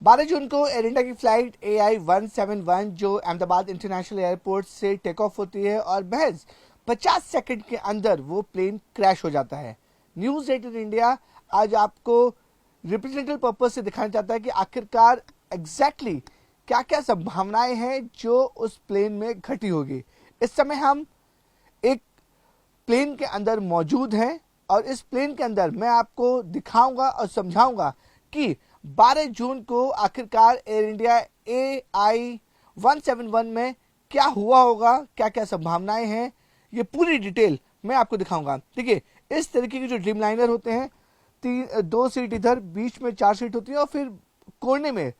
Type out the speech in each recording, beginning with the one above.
12 जून को air India की flight AI-171 जो अहमदाबाद इंटरनेशनल एयरपोर्ट से टेक ऑफ होती है और महज 50 सेकंड के अंदर वो प्लेन क्रैश हो जाता है। न्यूज 18 इंडिया आज आपको रिप्रेजेंटेटिव पर्पज से दिखाना चाहता है कि आखिरकार एग्जैक्टली क्या क्या संभावनाएं हैं जो उस प्लेन में घटी होगी। इस समय हम एक प्लेन के अंदर मौजूद हैं और इस प्लेन के अंदर मैं आपको दिखाऊंगा और समझाऊंगा कि 12 जून को आखिरकार एयर इंडिया AI-171 में क्या हुआ होगा, क्या क्या संभावनाएं हैं, ये पूरी डिटेल मैं आपको दिखाऊंगा। देखिए, इस तरीके के जो ड्रीम लाइनर होते हैं, 2 सीट इधर, बीच में 4 सीट होती है और फिर कोने में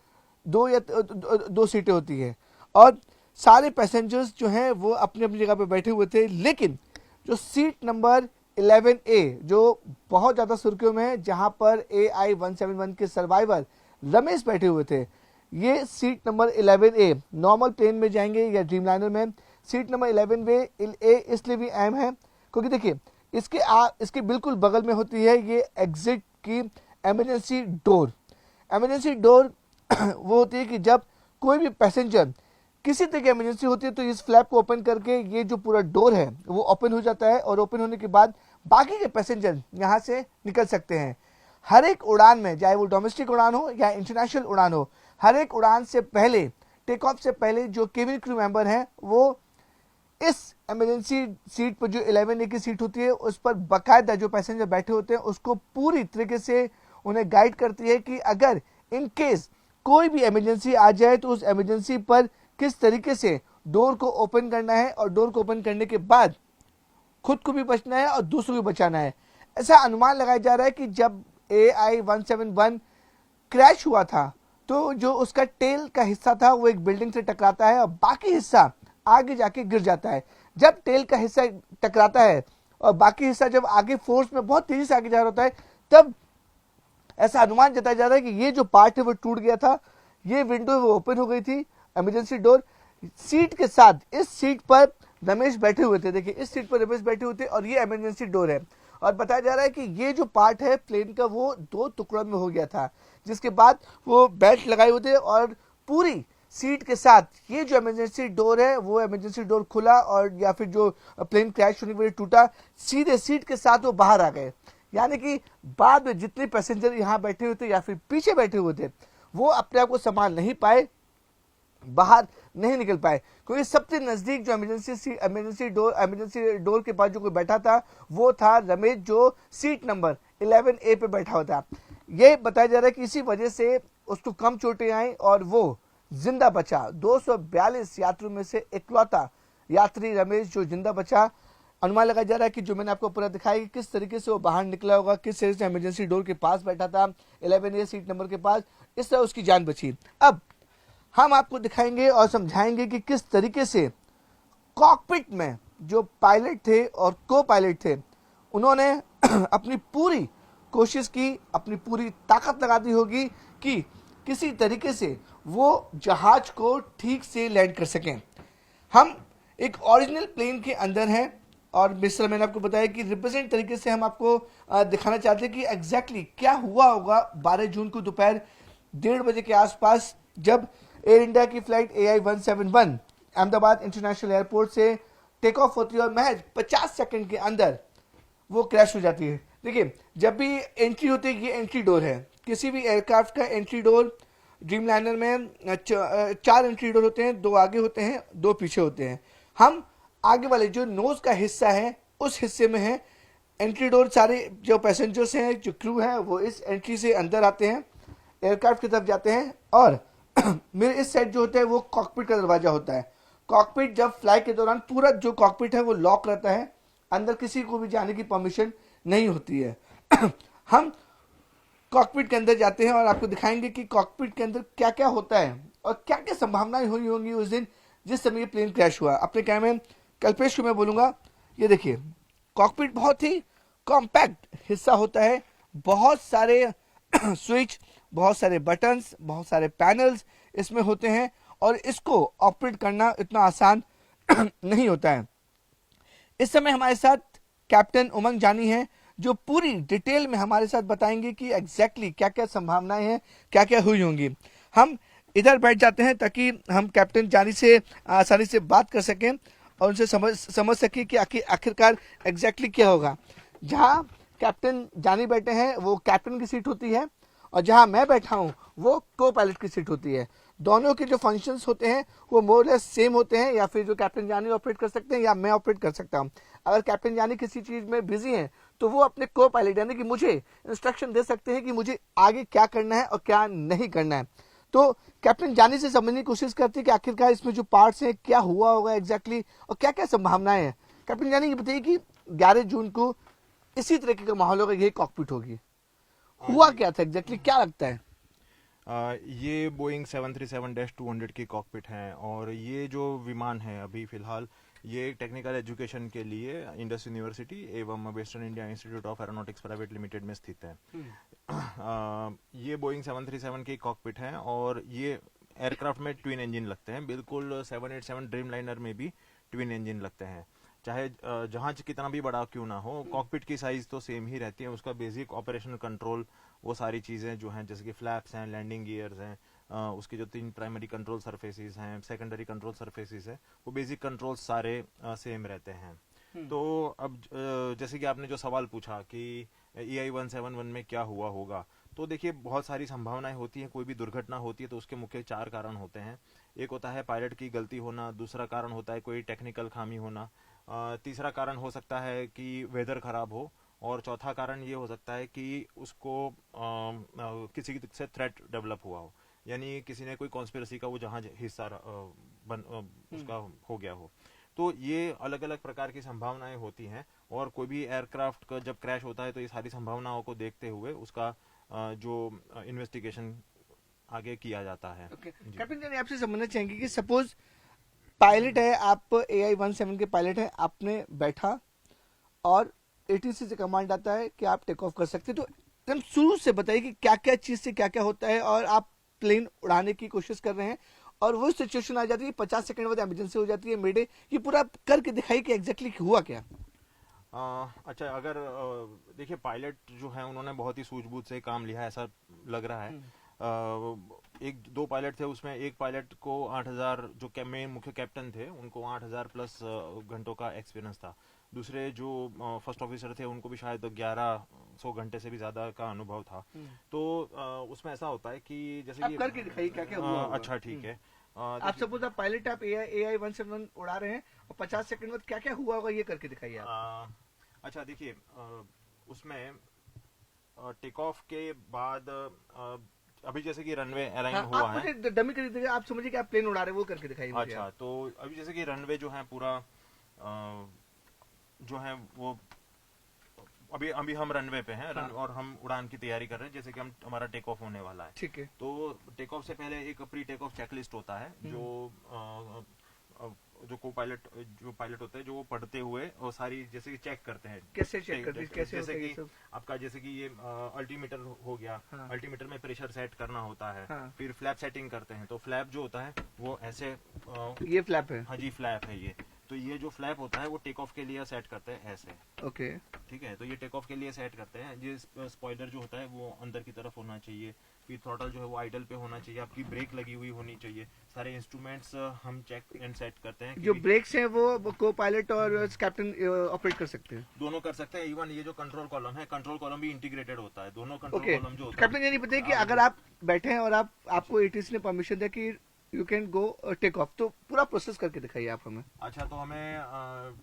2 सीटें होती हैं और सारे पैसेंजर्स जो हैं वो अपनी अपनी जगह पे बैठे हुए थे। लेकिन जो सीट नंबर 11A जो बहुत ज़्यादा सुर्खियों में है, जहां पर AI-171 के सर्वाइवर रमेश बैठे हुए थे, ये seat number 11A normal plane में जाएंगे या ड्रीमलाइनर में। सीट नंबर 11A इसलिए भी अहम है क्योंकि देखिए इसके बिल्कुल बगल में होती है ये एग्जिट की इमरजेंसी डोर। इमरजेंसी डोर वो होती है कि जब कोई भी पैसेंजर किसी तरह की इमरजेंसी होती है तो इस फ्लैप को ओपन करके ये जो पूरा डोर है वो ओपन हो जाता है और ओपन होने के बाद बाकी के पैसेंजर यहाँ से निकल सकते हैं। हर एक उड़ान में, चाहे वो डोमेस्टिक उड़ान हो या इंटरनेशनल उड़ान हो, हर एक उड़ान से पहले, टेक ऑफ से पहले जो केबिन क्रू मेंबर हैं वो इस इमरजेंसी सीट पर, जो 11A की सीट होती है, उस पर बाकायदा जो पैसेंजर बैठे होते हैं उसको पूरी तरीके से उन्हें गाइड करती है कि अगर इन केस कोई भी इमरजेंसी आ जाए तो उस इमरजेंसी पर किस तरीके से डोर को ओपन करना है और डोर को ओपन करने के बाद खुद को भी बचना है और दूसरों को बचाना है। ऐसा अनुमान लगाया जा रहा है कि जब AI-171 क्रैश हुआ था तो जो उसका टेल का हिस्सा था वो एक बिल्डिंग से टकराता है और बाकी हिस्सा आगे जाके गिर जाता है। जब टेल का हिस्सा टकराता है और बाकी हिस्सा जब आगे फोर्स में बहुत तेजी से आगे जा रहा होता है, तब ऐसा अनुमान जताया जा रहा है कि ये जो पार्ट है वो टूट गया था, ये विंडो वो ओपन हो गई थी, इमरजेंसी डोर। सीट के साथ इस सीट पर रमेश बैठे हुए थे, देखिए इस सीट पर रमेश बैठे हुए थे और ये इमरजेंसी डोर है और बताया जा रहा है कि ये जो पार्ट है प्लेन का वो 2 टुकड़ों में हो गया था, जिसके बाद वो बेल्ट लगाए हुए थे और पूरी सीट के साथ ये जो इमरजेंसी डोर है वो इमरजेंसी डोर खुला और या फिर जो प्लेन क्रैश होने की वजह टूटा, सीधे सीट के साथ वो बाहर आ गए। यानी कि बाद में जितने पैसेंजर यहाँ बैठे हुए थे या फिर पीछे बैठे हुए थे वो अपने आप को संभाल नहीं पाए, बाहर नहीं निकल पाए, क्योंकि सबसे नजदीक जो इमरजेंसी डोर के पास जो कोई बैठा था वो था रमेश, जो सीट नंबर 11A पे बैठा हुआ था। ये बताया जा रहा है कि इसी वजह से उसको कम चोटें आई और वो जिंदा बचा। 242 यात्रियों में से इकलौता यात्री रमेश जो जिंदा बचा। अनुमान लगाया जा रहा है कि जो मैंने आपको पूरा दिखाया कि किस तरीके से वो बाहर निकला होगा, किस तरीके से इमरजेंसी डोर के पास बैठा था 11A सीट नंबर के पास, इस तरह उसकी जान बची। अब हम आपको दिखाएंगे और समझाएंगे कि किस तरीके से कॉकपिट में जो पायलट थे और को पायलट थे उन्होंने अपनी पूरी कोशिश की, अपनी पूरी ताकत लगा दी होगी कि किसी तरीके से वो जहाज को ठीक से लैंड कर सकें। हम एक ओरिजिनल प्लेन के अंदर हैं और मिस्टर मैंने आपको बताया कि रिप्रेजेंट तरीके से हम आपको दिखाना चाहते हैं कि एग्जैक्टली क्या हुआ होगा 12 जून को दोपहर 1:30 बजे के आसपास, जब एयर इंडिया की flight AI-171 Ahmedabad international airport से टेक ऑफ होती है और महज 50 सेकंड के अंदर वो क्रैश हो जाती है। देखिए, जब भी एंट्री होती है, ये एंट्री डोर है किसी भी एयरक्राफ्ट का। एंट्री डोर ड्रीमलाइनर में 4 एंट्री डोर होते हैं, 2 आगे होते हैं, 2 पीछे होते हैं। हम आगे वाले जो नोज का हिस्सा है उस हिस्से में है एंट्री डोर। सारे जो पैसेंजर्स हैं, जो क्रू है, वो इस एंट्री से अंदर आते हैं, एयरक्राफ्ट की तरफ जाते हैं और मेरे इस साइड जो होता है वो कॉकपिट का दरवाजा होता है। कॉकपिट जब फ्लाइट के दौरान पूरा जो कॉकपिट है वो लॉक रहता है, अंदर किसी को भी जाने की परमिशन नहीं होती है। हम कॉकपिट के अंदर जाते हैं और आपको दिखाएंगे कि कॉकपिट के अंदर क्या क्या होता है और क्या क्या संभावनाएं हुई होंगी उस दिन जिस समय ये प्लेन क्रैश हुआ। अपने कैमरे कल्पेश को मैं बोलूंगा, ये देखिए कॉकपिट बहुत ही कॉम्पैक्ट हिस्सा होता है, बहुत सारे स्विच, बहुत सारे बटन्स, बहुत सारे पैनल्स इसमें होते हैं और इसको ऑपरेट करना इतना आसान नहीं होता है। इस समय हमारे साथ कैप्टन उमंग जानी है जो पूरी डिटेल में हमारे साथ बताएंगे कि एग्जैक्टली क्या क्या संभावनाएं हैं, क्या क्या हुई होंगी। हम इधर बैठ जाते हैं ताकि हम कैप्टन जानी से आसानी से बात कर सकें और उनसे समझ सकें कि आखिरकार एग्जैक्टली क्या होगा। जहाँ कैप्टन जानी बैठे हैं वो कैप्टन की सीट होती है, और जहाँ मैं बैठा हूँ वो को पायलट की सीट होती है। दोनों के जो फंक्शंस होते हैं वो मोर लेस सेम होते हैं, या फिर जो कैप्टन जानी ऑपरेट कर सकते हैं या मैं ऑपरेट कर सकता हूँ। अगर कैप्टन जानी किसी चीज़ में बिजी हैं तो वो अपने को पायलट यानी कि मुझे इंस्ट्रक्शन दे सकते हैं कि मुझे आगे क्या करना है और क्या नहीं करना है। तो कैप्टन जानी से समझने की कोशिश करती है कि आखिरकार इसमें जो पार्ट्स हैं क्या हुआ होगा एग्जैक्टली और क्या क्या संभावनाएं हैं। कैप्टन जानी ये बताइए कि 11 जून को इसी तरीके का माहौल होगा, यही कॉकपिट होगी, हुआ जी। क्या था एग्जैक्टली, क्या लगता है? ये बोइंग 737-200 की कॉकपिट हैं, और ये जो विमान है अभी फिलहाल ये टेक्निकल एजुकेशन के लिए इंडस यूनिवर्सिटी एवं western India institute of aeronautics private limited में स्थित है। ये बोइंग 737 की कॉकपिट हैं, और ये एयरक्राफ्ट में ट्विन इंजन लगते हैं, बिल्कुल 787 ड्रीम लाइनर में भी ट्विन इंजन लगते हैं। चाहे जहाज कितना भी बड़ा क्यों ना हो, कॉकपिट की साइज तो सेम ही रहती है। उसका बेसिक ऑपरेशनल कंट्रोल, वो सारी चीज़ें जो हैं जैसे कि फ्लैप्स हैं, लैंडिंग गियर्स हैं, उसके जो 3 प्राइमरी कंट्रोल सरफेसेस हैं, सेकेंडरी कंट्रोल सरफेसेस हैं, वो बेसिक कंट्रोल सारे सेम रहते हैं। तो अब जैसे कि आपने जो सवाल पूछा कि EI-171 में क्या हुआ होगा, तो देखिए बहुत सारी संभावनाएं होती हैं। कोई भी दुर्घटना होती है तो उसके मुख्य 4 कारण होते हैं। एक होता है पायलट की गलती होना, दूसरा कारण होता है कोई टेक्निकल खामी होना, तीसरा कारण हो सकता है कि वेदर खराब हो, और चौथा कारण ये हो सकता है कि उसको किसी से थ्रेट डेवलप हुआ हो, यानी किसी ने कोई कॉन्स्पिरेसी का वो जहाज हिस्सा उसका हो गया हो। तो ये अलग अलग प्रकार की संभावनाएं होती हैं, और कोई भी एयरक्राफ्ट का जब क्रैश होता है तो ये सारी संभावनाओं को देखते हुए उसका जो इन्वेस्टिगेशन आगे किया जाता है। ओके जी। कैप्टन जानी, आपसे समझना चाहेंगे कि सपोज पायलट है, आप AI-17 के पायलट हैं, आपने बैठा और ATC से कमांड आता है कि आप टेक ऑफ कर सकते हैं, तो एकदम शुरू से बताइए कि क्या क्या चीज से क्या क्या होता है, और आप प्लेन उड़ाने की कोशिश कर रहे हैं और वो सिचुएशन आ जाती है 50 सेकंड बाद इमरजेंसी हो जाती है, मेडे, ये पूरा करके दिखाइए कि एग्जैक्टली हुआ क्या। अच्छा, अगर देखिए पायलट जो है उन्होंने बहुत ही सूझबूझ से काम लिया है, ऐसा लग रहा है। एक दो पायलट थे, उसमें एक पायलट को 8,000, जो मेन मुख्य कैप्टन थे उनको 8,000 प्लस घंटों का एक्सपीरियंस था। दूसरे जो फर्स्ट ऑफिसर थे उनको भी शायद 1100 घंटे से भी ज़्यादा का अनुभव था। तो उसमें ऐसा होता है कि जैसे आप कि करके दिखाइए क्या क्या हुआ होगा। अच्छा ठीक है। आप देखिए, सपोज आप पायलट, आप AI-171 उड़ा रहे हैं और 50 सेकंड बाद क्या क्या हुआ होगा ये करके दिखाइए आप। अच्छा देखिए, उसमें टेक ऑफ के बाद अभी जैसे कि रनवे अलाइन हाँ, हुआ आप है। मुझे डमी कर दीजिएगा, आप समझिए कि आप प्लेन उड़ा रहे हैं, वो करके दिखाइए मुझे अच्छा, आप। तो अभी जैसे कि रनवे जो है पूरा जो है वो अभी अभी हम रनवे पे हैं, हाँ और हम उड़ान की तैयारी कर रहे हैं, जैसे कि हमारा टेक ऑफ होने वाला है। ठीक है। तो टेक ऑफ से पहले एक प्री टेक ऑफ चेकलिस्ट होता है, जो को पायलट, जो पायलट होते हैं जो वो पढ़ते हुए और सारी जैसे कि चेक करते हैं। कैसे चेक करते हैं, कैसे होता जैसे है ये कि सब? आपका जैसे कि ये अल्टीमीटर हो गया, हाँ अल्टीमीटर में प्रेशर सेट करना होता है। हाँ, फिर फ्लैप सेटिंग करते हैं, तो फ्लैप जो होता है वो ऐसे ये फ्लैप है। हाँ जी, फ्लैप है ये। तो ये जो फ्लैप होता है वो टेक ऑफ के लिए सेट करते हैं ऐसे। ओके ठीक है, तो ये टेक ऑफ के लिए सेट करते हैं। ये स्पॉइलर जो होता है वो अंदर की तरफ होना चाहिए, फिर थ्रॉटल जो है वो आइडल पे होना चाहिए, आपकी ब्रेक लगी हुई होनी चाहिए। सारे इंस्ट्रूमेंट्स हम चेक एंड सेट करते हैं जो कि ब्रेक्स हैं वो को पायलट और कैप्टन ऑपरेट कर सकते हैं। दोनों कर सकते हैं। इवन ये जो कंट्रोल कॉलम है, कंट्रोल कॉलम भी इंटीग्रेटेड होता है, दोनों कंट्रोल ओके कॉलम जो होता कैप्टन, ये नहीं बताइए कि है। अगर आप बैठे हैं और आप आपको ATC ने परमिशन दिया कि you can go take off, तो पूरा प्रोसेस करके दिखाइए आप हमें। अच्छा, तो हमें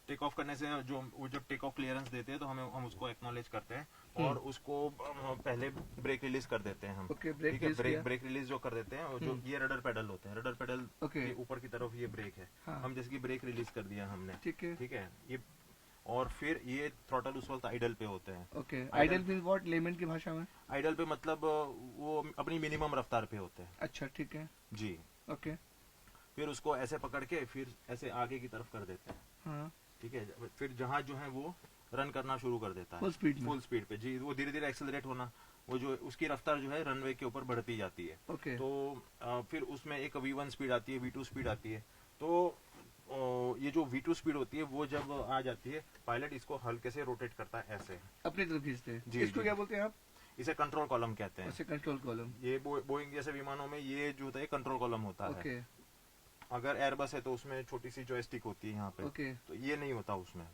टेक ऑफ करने से जो वो जब टेक ऑफ क्लियरेंस देते हैं तो हम उसको एक्नॉलेज करते हैं, और उसको पहले ब्रेक रिलीज कर देते हैं हम। ओके, ब्रेक ठीक है, रिलीज किया। ब्रेक रिलीज जो कर देते हैं, और जो ये रडर पेडल होते हैं, रडर पेडल ओके के ऊपर की तरफ ये ब्रेक है। हाँ हम जैसे कि ब्रेक रिलीज कर दिया हमने, ठीक है। ठीक है ये, और फिर ये थ्रॉटल उस वक्त आइडल पे होते हैं। Okay, idle mean what, layman की भाषा में? आइडल पे मतलब वो अपनी मिनिमम रफ्तार पे होते हैं। अच्छा ठीक है। जी। ओके फिर उसको ऐसे पकड़ के फिर ऐसे आगे की तरफ कर देते हैं। हाँ, ठीक है, फिर जहाज जो है वो रन करना शुरू कर देता है फुल स्पीड में। फुल स्पीड पे। जी, वो धीरे धीरे एक्सेलरेट होना, वो जो उसकी रफ्तार जो है रनवे के ऊपर बढ़ती जाती है। ओके तो फिर उसमें एक V1 स्पीड आती है, V2 स्पीड आती है। तो ये जो V2 स्पीड होती है वो जब आ जाती है, पायलट इसको हल्के से रोटेट करता है ऐसे। अपनी तरफ खींचते हैं, जी, इसको जी। क्या बोलते हैं आप? इसे कंट्रोल कॉलम कहते हैं। उसे कंट्रोल कॉलम। ये बोइंग जैसे विमानों में ये जो होता है कंट्रोल कॉलम होता है। ओके अगर एयरबस है तो उसमें छोटी सी जॉयस्टिक होती है यहाँ पे। ओके तो ये नहीं होता उसमें।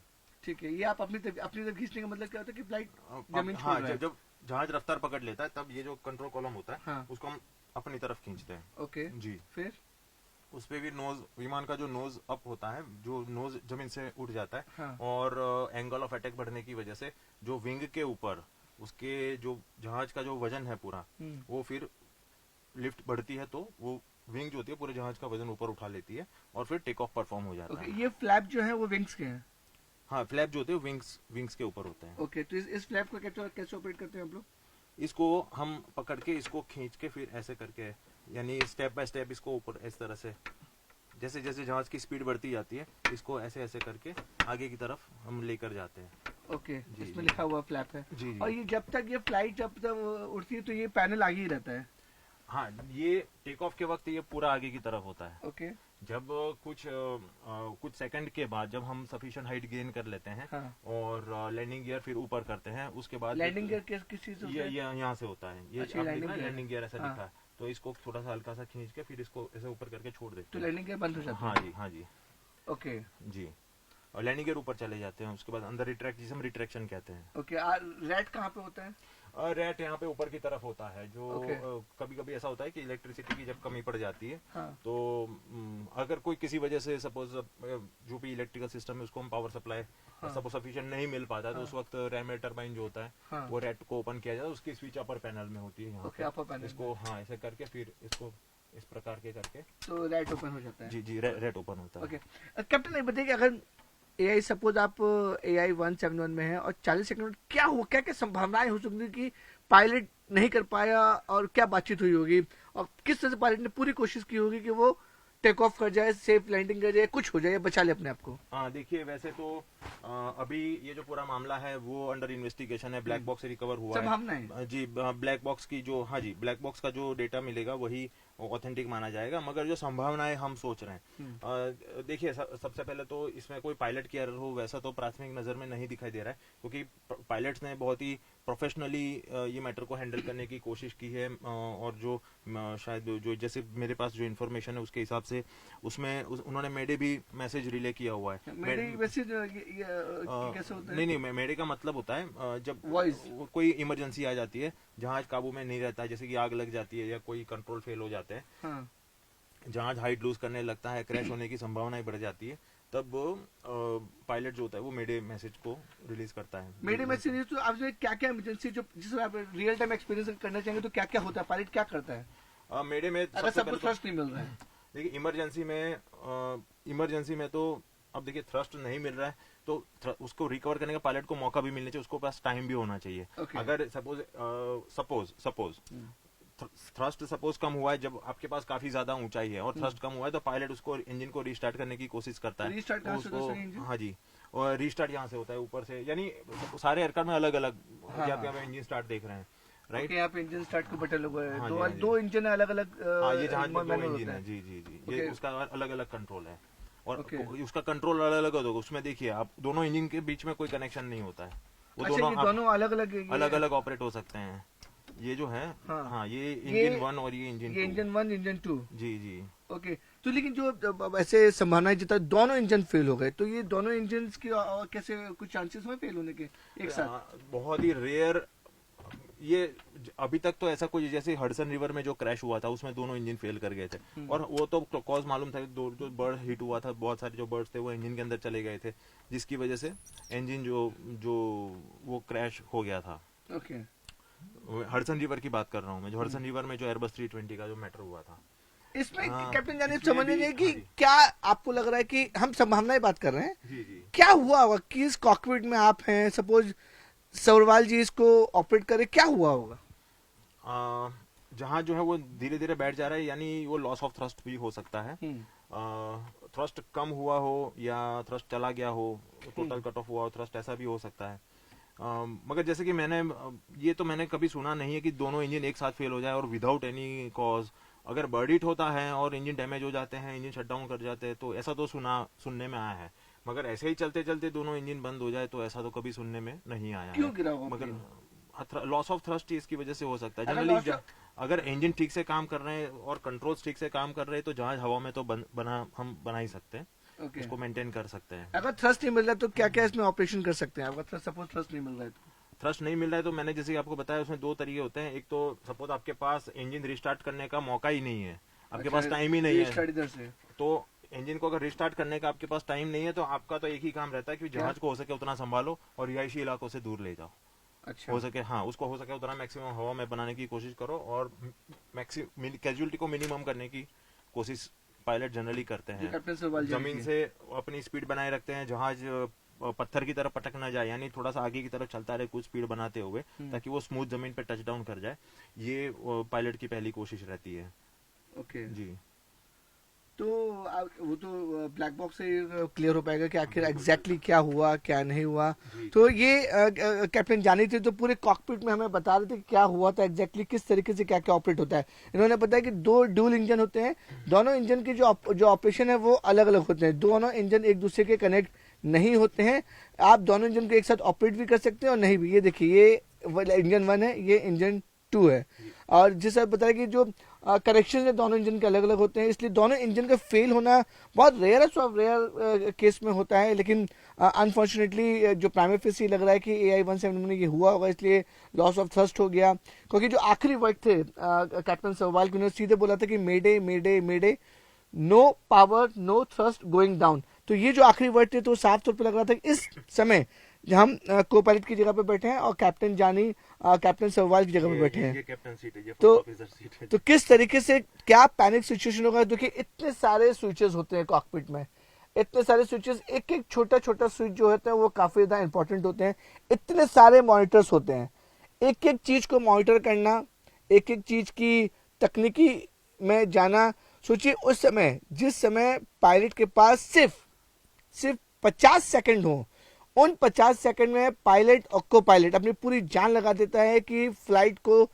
ठीक है, ये आप अपनी तरफ खींचने का मतलब क्या होता है कि फ्लाइट जमीन छोड़ हाँ, रहा है। जब जहाज रफ्तार पकड़ लेता है तब ये जो कंट्रोल कॉलम होता है हाँ। उसको हम अपनी तरफ खींचते हैं। ओके जी। फिर उस पे भी नोज, विमान का जो नोज अप होता है, जो नोज जमीन से उठ जाता है। हाँ। और एंगल ऑफ अटैक बढ़ने की वजह से जो विंग के ऊपर उसके जो जहाज का जो वजन है पूरा, वो फिर लिफ्ट बढ़ती है तो वो विंग जो होती है पूरे जहाज का वजन ऊपर उठा लेती है और फिर टेक ऑफ परफॉर्म हो जाता है। ये फ्लैप जो है वो विंग्स के हैं। हाँ, फ्लैप जो होते हैं विंग्स के ऊपर होते हैं। ओके, तो इस फ्लैप को कैसे ऑपरेट करते हैं आप लोग? इसको हम पकड़ के इसको खींच के फिर ऐसे करके, यानी स्टेप बाय स्टेप इसको ऊपर इस तरह से, जैसे जैसे जहाज की स्पीड बढ़ती जाती है इसको ऐसे ऐसे करके आगे की तरफ हम लेकर जाते हैं। ओके, इसमें लिखा हुआ फ्लैप है। जी। और ये जब तक फ्लाइट उड़ती है तो ये पैनल आगे ही रहता है। हाँ, ये टेक ऑफ के वक्त ये पूरा आगे की तरफ होता है। ओके। जब कुछ सेकंड के बाद जब हम सफिशिएंट हाइट गेन कर लेते हैं, हाँ। और लैंडिंग गियर फिर ऊपर करते हैं, उसके बाद लैंडिंग गियर किस चीज से? ये यहाँ से होता है। ये अच्छा, आप देख रहे हैं, लैंडिंग लैंडिंग गियर ऐसा हाँ। लिखा है, तो इसको थोड़ा सा हल्का सा खींच के फिर इसको ऐसे ऊपर करके छोड़ देते तो हैं। लैंडिंग गियर बंद हो जाता है। हाँ जी, हाँ जी। ओके जी, और लैंडिंग गियर ऊपर चले जाते हैं। उसके बाद अंदर रिट्रैक्ट, जिसे हम रिट्रैक्शन कहते हैं। ओके। रेड कहाँ पे होता है? रेट यहाँ पे ऊपर की तरफ होता है। जो Okay. कभी कभी ऐसा होता है कि इलेक्ट्रिसिटी की जब कमी पड़ जाती है, हाँ। तो अगर कोई किसी वजह से सपोज जो भी इलेक्ट्रिकल सिस्टम है उसको हम पावर सप्लाई सपोज सफिशिएंट नहीं मिल पाता, तो उस वक्त रैमे टरबाइन जो होता है, हाँ। वो रेट को ओपन किया जाता है। उसकी स्विच अपर पैनल में होती है यहाँ ओके, अपर पैनल। इसको हाँ ऐसे करके फिर इसको इस प्रकार के करके तो रेड ओपन हो जाता है। जी जी, रेट ओपन होता है। ओके कैप्टन, ये बताइए कि अगर AI सपोज आप AI 171 में है और 40 सेकंड में क्या हुआ, क्या क्या संभावनाएं हो सकती कि पायलट नहीं कर पाया, और क्या बातचीत हुई होगी, और किस तरह से पायलट ने पूरी कोशिश की होगी कि वो टेक ऑफ कर जाए, सेफ लैंडिंग कर जाए, कुछ हो जाए, बचा ले अपने आप को? हाँ, देखिए वैसे तो अभी ये जो पूरा मामला है वो अंडर इन्वेस्टिगेशन है। ब्लैक बॉक्स से रिकवर हुआ संभावनाएं जी, ब्लैक बॉक्स की जो, हाँ जी, ब्लैक बॉक्स का जो डेटा मिलेगा वही ऑथेंटिक माना जाएगा। मगर जो संभावनाएं हम सोच रहे हैं, देखिए सबसे पहले तो इसमें कोई पायलट की एरर हो वैसा तो प्राथमिक नजर में नहीं दिखाई दे रहा है, क्योंकि पायलट्स ने बहुत ही प्रोफेशनली ये मैटर को हैंडल करने की कोशिश की है। और जो शायद जो जैसे मेरे पास जो इन्फॉर्मेशन है उसके हिसाब से उसमें उन्होंने मेडे भी मैसेज रिले किया हुआ है। मेरे वैसे कैसे होता है? नहीं, मेडे का मतलब होता है जब वॉइस कोई इमरजेंसी आ जाती है, जहाज काबू में नहीं रहता है, जैसे कि आग लग जाती है या कोई कंट्रोल फेल हो जाते हैं, हाँ। जहाज हाइट लूज करने लगता है, क्रैश होने की संभावनाएं बढ़ जाती है, तब पायलट जो होता है वो मेडे मैसेज को रिलीज करता है। मेरे मैसेज तो आपने क्या क्या इमरजेंसी जो जिसमें आप रियल टाइम एक्सपीरियंस करना चाहेंगे तो क्या क्या होता है, पायलट क्या करता है मेडे में अगर सबको थ्रस्ट नहीं मिल रहा है? देखिए इमरजेंसी में तो अब देखिए थ्रस्ट नहीं मिल रहा है तो उसको रिकवर करने का पायलट को मौका भी मिलना चाहिए, उसको पास टाइम भी होना चाहिए। Okay. अगर सपोज थ्रस्ट सपोज कम हुआ है, जब आपके पास काफी ज्यादा ऊंचाई है और थ्रस्ट कम हुआ है, तो पायलट उसको इंजन को रीस्टार्ट करने की कोशिश करता है। रीस्टार्ट कहाँ से होता है इंजन? हाँ जी, और रीस्टार्ट यहाँ से होता है ऊपर से, यानी सारे एयरक्राफ्ट में अलग अलग आप यहाँ पे इंजन स्टार्ट देख रहे हैं, राइट? यहाँ पे इंजन स्टार्ट को बटन लगा है। हाँ दो जी। दो इंजन अलग अलग। हाँ, ये जहाज में दो इंजन है। जी जी जी, ये उसका अलग अलग कंट्रोल है और उसका कंट्रोल अलग अलग होगा। उसमें देखिए आप दोनों इंजन के बीच में कोई कनेक्शन नहीं होता है, वो दोनों अलग अलग ऑपरेट हो सकते हैं। ये जो है हाँ ये इंजन 1 और ये इंजन 2। ये इंजन 1 इंजन 2। जी जी। ओके, तो लेकिन जो ऐसे संभावना जितना दोनों इंजन फेल हो गए, तो ये दोनों इंजन की कैसे कुछ चांसेस में फेल होने के एक साथ? बहुत ही रेयर। ये अभी तक तो ऐसा कोई, जैसे हडसन रिवर में जो क्रैश हुआ था उसमें दोनों इंजन फेल कर गए थे, और वो तो कॉज मालूम था, जो बर्ड हिट हुआ था, बहुत सारे जो बर्ड्स थे वो इंजन के अंदर चले गए थे, जिसकी वजह से इंजन जो वो क्रैश हो गया था। ओके, हडसन रिवर की बात कर रहा हूँ मैं, जो हडसन रिवर में जो एयरबस 320 का जो मैटर हुआ था। इसमें कैप्टन जाने समझ नहीं कि क्या आपको लग रहा है कि हम संभावनाएं बात कर रहे हैं, जी जी, क्या हुआ होगा कि इस कॉकपिट में आप हैं, सपोज सौरवाल जी इसको ऑपरेट करे, क्या हुआ होगा? जहाँ जो है वो धीरे धीरे बैठ जा रहा है, यानी वो लॉस ऑफ थ्रस्ट भी हो सकता है। थ्रस्ट कम हुआ हो या थ्रस्ट चला गया हो, टोटल कट ऑफ हुआ हो थ्रस्ट, ऐसा भी हो सकता है। मगर जैसे कि मैंने कभी सुना नहीं है कि दोनों इंजन एक साथ फेल हो जाए और विदाउट एनी कॉज। अगर बर्ड हिट होता है और इंजन डैमेज हो जाते हैं, इंजन शटडाउन कर जाते हैं, तो ऐसा तो सुनने में आया है। मगर ऐसे ही चलते चलते दोनों इंजन बंद हो जाए तो ऐसा तो कभी सुनने में नहीं आया। क्यों गिरा होगा? मगर लॉस ऑफ थ्रस्ट इसकी वजह से हो सकता है अगर जनरली। loss- अगर इंजन ठीक से काम कर रहे हैं और कंट्रोल्स ठीक से काम कर रहे हैं तो जहाज हवा में तो हम बना ही सकते हैं, ओके। उसको मेंटेन कर सकते हैं। अगर थ्रस्ट नहीं मिल रहा है तो क्या क्या इसमें ऑपरेशन कर सकते हैं? अगर सपोज थ्रस्ट नहीं मिल रहा है तो थ्रस्ट नहीं मिल रहा है तो मैंने जैसे कि आपको बताया उसमें दो तरीके होते हैं। एक तो सपोज आपके पास इंजन रिस्टार्ट करने का मौका ही नहीं है, आपके पास टाइम ही नहीं है, इधर से तो इंजन को अगर रिस्टार्ट करने का आपके पास टाइम नहीं है तो आपका तो एक ही काम रहता है कि जहाज को हो सके उतना संभालो और रिहायशी इलाकों से दूर ले जाओ। अच्छा हो सके हाँ, उसको हो सके उतना मैक्सिमम हवा में बनाने की कोशिश करो और कैजुअलिटी को मिनिमम करने की कोशिश पायलट जनरली करते जो हैं। कैप्टन सवाल जमीन से अपनी स्पीड बनाए रखते हैं, जहाज पत्थर की तरफ पटक ना जाए, यानी थोड़ा सा आगे की तरफ चलता रहे कुछ स्पीड बनाते हुए, ताकि वो स्मूथ जमीन पे टच डाउन कर जाए। ये पायलट की पहली कोशिश रहती है। ओके। जी तो वो तो ब्लैक बॉक्स से क्लियर हो पाएगा कि आखिर एग्जैक्टली क्या हुआ क्या नहीं हुआ। तो ये कैप्टन जानी थे तो पूरे कॉकपिट में हमें बता रहे थे कि क्या हुआ था एग्जैक्टली, किस तरीके से क्या क्या ऑपरेट होता है। इन्होंने बताया कि दो ड्यूल इंजन होते हैं, दोनों इंजन की जो ऑपरेशन है वो अलग अलग होते हैं, दोनों इंजन एक दूसरे के कनेक्ट नहीं होते हैं। आप दोनों इंजन को एक साथ ऑपरेट भी कर सकते हैं और नहीं भी। ये देखिए, ये इंजन 1 है, ये इंजन 2 है। और जैसे आप बताया कि जो कनेक्शन है दोनों इंजन के अलग अलग होते हैं, इसलिए दोनों इंजन का फेल होना बहुत रेयरेस्ट ऑफ रेयर केस में होता है। लेकिन अनफॉर्चुनेटली जो प्राइमरी फेस लग रहा है कि AI-17 में ये हुआ होगा, इसलिए लॉस ऑफ थ्रस्ट हो गया। क्योंकि जो आखिरी वर्ड थे कैप्टन सवाल के, उन्होंने सीधे बोला था कि mayday mayday mayday, no power no thrust going down. तो ये जो आखिरी वर्ड थे तो साफ तौर पे लग रहा था कि इस समय हम को पायलट की जगह पे बैठे हैं और कैप्टन जानी कैप्टन सवाल की जगह पे बैठे हैं। ये कैप्टन सीट है, ये तो फर्स्ट ऑफिसर सीट है। तो किस तरीके से क्या पैनिक सिचुएशन होगा? देखिए इतने सारे स्विचेस होते हैं कॉकपिट में, इतने सारे स्विचेस, एक एक छोटा छोटा स्विच जो होता है वो काफी ज्यादा इंपॉर्टेंट होते हैं। इतने सारे मॉनिटर्स होते हैं, एक एक चीज को मॉनिटर करना, एक एक चीज की तकनीकी में जाना। सोचिए उस समय जिस समय पायलट के पास सिर्फ 50 सेकंड हो, उन 50 सेकंड में पायलट और को पायलट अपनी पूरी जान लगा देता है कि फ्लाइट को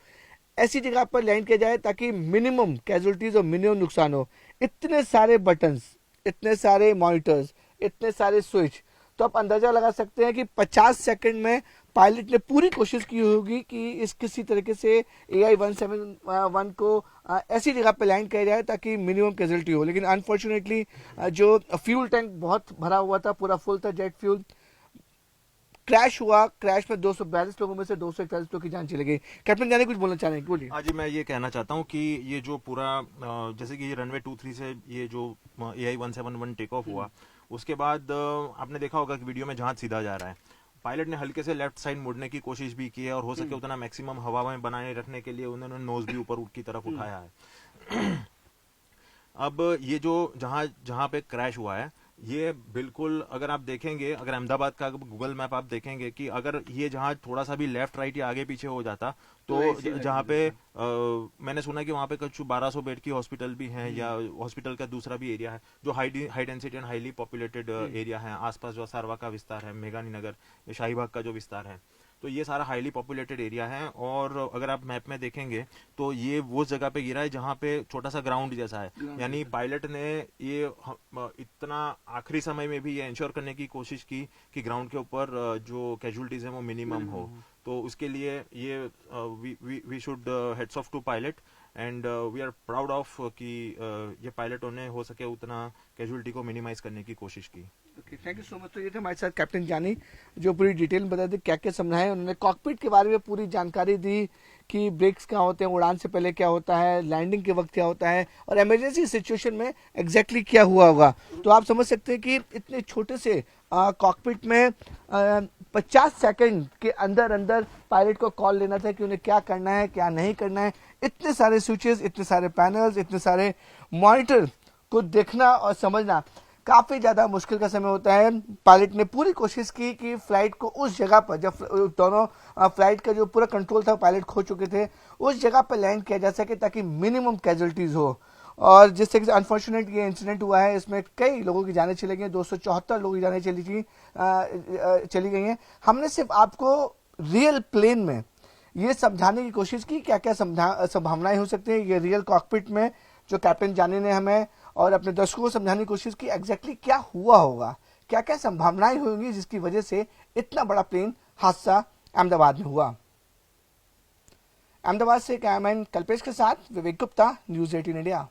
ऐसी जगह पर लैंड किया जाए ताकि मिनिमम कैजुअलिटीज और मिनिमम नुकसान हो। इतने सारे बटन्स, इतने सारे मॉनिटर्स, इतने सारे स्विच, तो आप अंदाजा लगा सकते हैं कि 50 सेकंड में पायलट ने पूरी कोशिश की होगी कि इस किसी तरीके से AI-171 को ऐसी जगह पे लैंड किया जाए ताकि मिनिमम कैजुअलिटी हो। लेकिन अनफॉर्चुनेटली जो फ्यूल टैंक बहुत भरा हुआ था, पूरा फुल था जेट फ्यूल, क्रैश हुआ। क्रैश में 242 लोगों में से 241 लोगों की जान चली गई। कैप्टन जाने कुछ बोलना चाह रहे हैं? बोलिए। हाँ जी, मैं ये कहना चाहता हूँ कि ये जो पूरा जैसे कि ये रनवे 23 से ये जो AI-171 टेक ऑफ हुआ, उसके बाद आपने देखा होगा कि वीडियो में जहाज सीधा जा रहा है। पायलट ने हल्के से लेफ्ट साइड मुड़ने की कोशिश भी की है और हो सके उतना मैक्सिमम हवा में बनाए रखने के लिए उन्होंने नोज भी ऊपर की तरफ उठाया है। अब ये जो जहां पे क्रैश हुआ है, ये बिल्कुल अगर आप देखेंगे, अगर अहमदाबाद का गूगल मैप आप देखेंगे कि अगर ये जहाज थोड़ा सा भी लेफ्ट राइट या आगे पीछे हो जाता तो जहाँ पे मैंने सुना कि वहाँ पे कुछ 1200 बेड की हॉस्पिटल भी हैं या हॉस्पिटल का दूसरा भी एरिया है जो high density and highly populated area है। आसपास जो सारवा का विस्तार है, मेघानी नगर, शाहीबाग का जो विस्तार है, तो ये सारा हाईली पॉपुलेटेड एरिया है। और अगर आप मैप में देखेंगे तो ये वो जगह पे गिरा है जहाँ पे छोटा सा ग्राउंड जैसा है, यानी पायलट ने ये इतना आखिरी समय में भी ये इंश्योर करने की कोशिश की कि ग्राउंड के ऊपर जो कैजुअलिटीज है वो मिनिमम हो। तो उसके लिए ये we should hats off to pilot and we are proud of कि ये पायलटों ने हो सके उतना कैजुअलिटी को मिनिमाइज करने की कोशिश की। Okay, thank you so much. तो ये थे हमारे साथ कैप्टन जानी जो पूरी डिटेल में बता दी, क्या क्या समझाया उन्होंने, कॉकपिट के बारे में पूरी जानकारी दी कि ब्रेक्स क्या होते हैं, उड़ान से पहले क्या होता है, लैंडिंग के वक्त क्या होता है और इमरजेंसी सिचुएशन में एग्जैक्टली क्या हुआ होगा। तो आप समझ सकते हैं कि इतने छोटे से कॉकपिट में 50 सेकंड के अंदर अंदर पायलट को कॉल लेना था कि उन्हें क्या करना है क्या नहीं करना है। इतने सारे स्विचेस, इतने सारे पैनल्स, इतने सारे मॉनिटर को देखना और समझना काफी ज्यादा मुश्किल का समय होता है। पायलट ने पूरी कोशिश की कि फ्लाइट को उस जगह पर, जब दोनों फ्लाइट का जो पूरा कंट्रोल था पायलट खो चुके थे, उस जगह पर लैंड किया जा सके ताकि मिनिमम कैजुअलिटीज हो। और जिस तरीके से अनफॉर्चुनेट ये इंसिडेंट हुआ है, इसमें कई लोगों की जानें चली गई, 274 लोगों की जानें चली गई हैं। हमने सिर्फ आपको रियल प्लेन में ये समझाने की कोशिश की क्या क्या संभावनाएं हो सकती हैं। ये रियल कॉकपिट में जो कैप्टन जानी ने हमें और अपने दर्शकों को समझाने की कोशिश की एग्जैक्टली क्या हुआ होगा, क्या क्या संभावनाएं होंगी जिसकी वजह से इतना बड़ा प्लेन हादसा अहमदाबाद में हुआ। अहमदाबाद से कैमरामैन कल्पेश के साथ विवेक गुप्ता, न्यूज 18 इंडिया।